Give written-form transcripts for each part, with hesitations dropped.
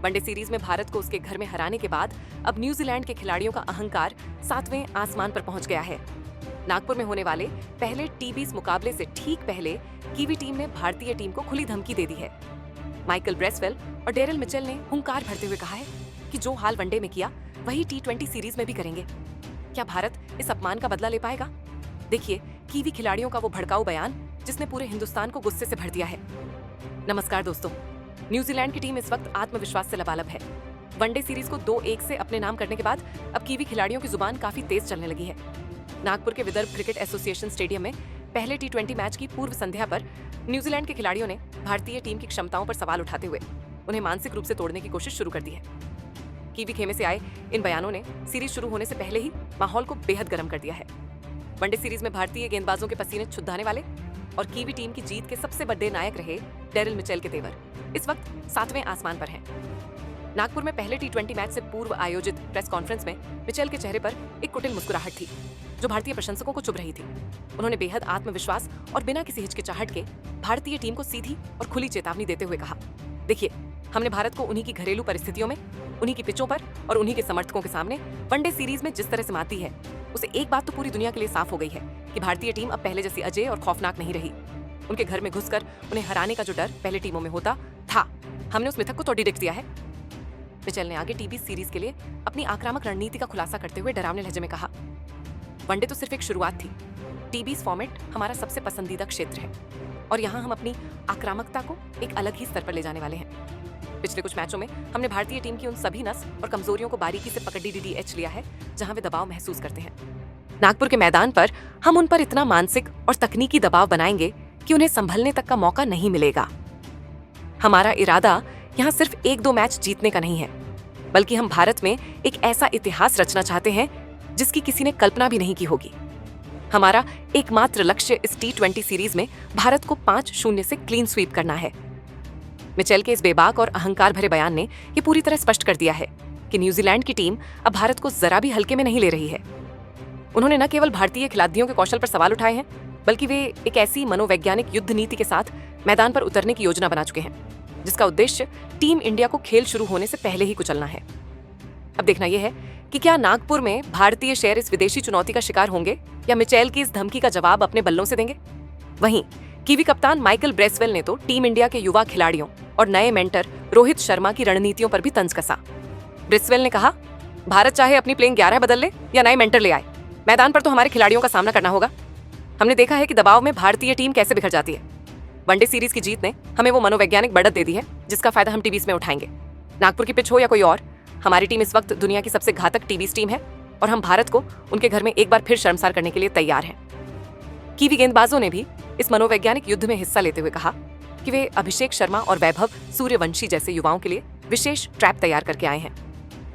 One day series में भारत को उसके घर में हराने के बाद अब न्यूजीलैंड के खिलाड़ियों का अहंकार 7वें आसमान पर पहुंच गया है। नागपुर में होने वाले पहले टी20 मुकाबले से ठीक पहले कीवी टीम ने भारतीय टीम को खुली धमकी दे दी है। माइकल ब्रेसवेल और डेरिल मिचेल ने हुंकार भरते हुए कहा है कि जो हाल वनडे में किया वही टी20 सीरीज में भी करेंगे। क्या भारत इस अपमान का बदला ले पाएगा? देखिए कीवी खिलाड़ियों का वो भड़काऊ बयान जिसने पूरे हिंदुस्तान को गुस्से से भर दिया है। नमस्कार दोस्तों, न्यूजीलैंड की टीम इस वक्त आत्मविश्वास से लबालब है। वनडे सीरीज को 2-1 से अपने नाम करने के बाद अब कीवी खिलाड़ियों की जुबान काफी तेज चलने लगी है। नागपुर के विदर्भ क्रिकेट एसोसिएशन स्टेडियम में पहले टी20 मैच की पूर्व संध्या पर न्यूजीलैंड के खिलाड़ियों ने भारतीय टीम की क्षमताओं पर सवाल उठाते हुए उन्हें मानसिक रूप से तोड़ने की कोशिश शुरू कर दी है। कीवी खेमे से आए इन बयानों ने सीरीज शुरू होने से पहले ही माहौल को बेहद गर्म कर दिया है। वनडे सीरीज में भारतीय गेंदबाजों के पसीने छुड़ाने वाले और कीवी टीम की जीत के सबसे बड़े नायक रहे डेरिल मिचेल के तेवर इस वक्त 7वें आसमान पर हैं। नागपुर में पहले टी20 मैच से पूर्व आयोजित प्रेस कॉन्फ्रेंस में मिचेल के चेहरे पर एक कुटिल मुस्कुराहट थी जो भारतीय प्रशंसकों को चुभ रही थी। उन्होंने बेहद आत्मविश्वास और बिना किसी हिचकिचाहट के भारतीय टीम को सीधी और खुली चेतावनी देते हुए कहा, देखिए हमने भारत को उन्हीं की घरेलू परिस्थितियों में, उन्हीं की पिचों पर और उन्हीं के समर्थकों के सामने वनडे सीरीज में जिस तरह से मात दी है उसे एक बात तो पूरी दुनिया के लिए साफ हो गई है कि भारतीय टीम अब पहले जैसी अजय और खौफनाक नहीं रही। उनके घर में घुसकर उन्हें हराने का जो डर पहले टीमों में होता था, हमने उस मिथक को तोड़ डिग दिया है। मिचेल ने आगे टी20 सीरीज के लिए अपनी आक्रामक रणनीति का खुलासा करते हुए डरावने लहजे में कहा, वनडे तो सिर्फ एक शुरुआत थी। टी20 फॉर्मेट हमारा सबसे पसंदीदा क्षेत्र है और यहाँ हम अपनी आक्रामकता को एक अलग ही स्तर पर ले जाने वाले हैं। पिछले कुछ मैचों में हमने भारतीय टीम की उन सभी नस और कमजोरियों को बारीकी से पकड़ DDH लिया है जहां वे दबाव महसूस करते हैं। नागपुर के मैदान पर हम उन पर इतना मानसिक और तकनीकी दबाव बनाएंगे कि उन्हें संभलने तक का मौका नहीं मिलेगा। हमारा इरादा यहाँ सिर्फ 1-2 मैच जीतने का नहीं है, बल्कि हम भारत में एक ऐसा इतिहास रचना चाहते हैं जिसकी किसी ने कल्पना भी नहीं की होगी। हमारा एकमात्र लक्ष्य इस टी20 सीरीज में भारत को 5-0 से क्लीन स्वीप करना है। मिचेल के इस बेबाक और अहंकार भरे बयान ने ये पूरी तरह स्पष्ट कर दिया है कि न्यूजीलैंड की टीम अब भारत को जरा भी हल्के में नहीं ले रही है। उन्होंने न केवल भारतीय खिलाड़ियों के कौशल पर सवाल उठाए हैं, बल्कि वे एक ऐसी मनोवैज्ञानिक युद्ध नीति के साथ मैदान पर उतरने की योजना बना चुके हैं जिसका उद्देश्य टीम इंडिया को खेल शुरू होने से पहले ही कुचलना है। अब देखना यह है कि क्या नागपुर में भारतीय शेर इस विदेशी चुनौती का शिकार होंगे या मिचेल की इस धमकी का जवाब अपने बल्लों से देंगे। वहीं कीवी कप्तान माइकल ब्रेसवेल ने तो टीम इंडिया के युवा खिलाड़ियों और नए मेंटर रोहित शर्मा की रणनीतियों पर भी तंज कसा। ब्रेसवेल ने कहा, भारत चाहे अपनी प्लेइंग 11 बदल ले या नए मेंटर ले आए, मैदान पर तो हमारे खिलाड़ियों का सामना करना होगा। हमने देखा है कि दबाव में भारतीय टीम कैसे बिखर जाती है। वनडे सीरीज की जीत ने हमें वो मनोवैज्ञानिक बढ़त दे दी है जिसका फायदा हम टी20 में उठाएंगे। नागपुर की पिच हो या कोई और, हमारी टीम इस वक्त दुनिया की सबसे घातक टी20 टीम है और हम भारत को उनके घर में एक बार फिर शर्मसार करने के लिए तैयार हैं। कीवी गेंदबाजों ने भी इस मनोवैज्ञानिक युद्ध में हिस्सा लेते हुए कहा कि वे अभिषेक शर्मा और वैभव सूर्यवंशी जैसे युवाओं के लिए विशेष ट्रैप तैयार करके आए हैं।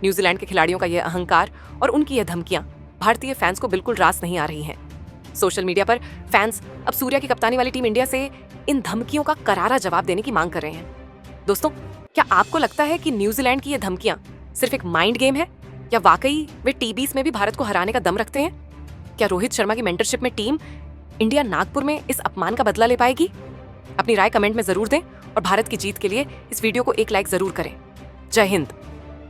न्यूजीलैंड के खिलाड़ियों का यह अहंकार और उनकी यह धमकियां भारतीय फैंस को बिल्कुल रास नहीं आ रही हैं। सोशल मीडिया पर फैंस अब सूर्या की कप्तानी वाली टीम इंडिया से इन धमकियों का करारा जवाब देने की मांग कर रहे हैं। दोस्तों, क्या आपको लगता है कि न्यूजीलैंड की ये धमकियां सिर्फ एक माइंड गेम है या वाकई वे टी20 में भी भारत को हराने का दम रखते हैं? क्या रोहित शर्मा की मेंटरशिप में टीम इंडिया नागपुर में इस अपमान का बदला ले पाएगी? अपनी राय कमेंट में जरूर दें और भारत की जीत के लिए इस वीडियो को एक लाइक जरूर करें। जय हिंद।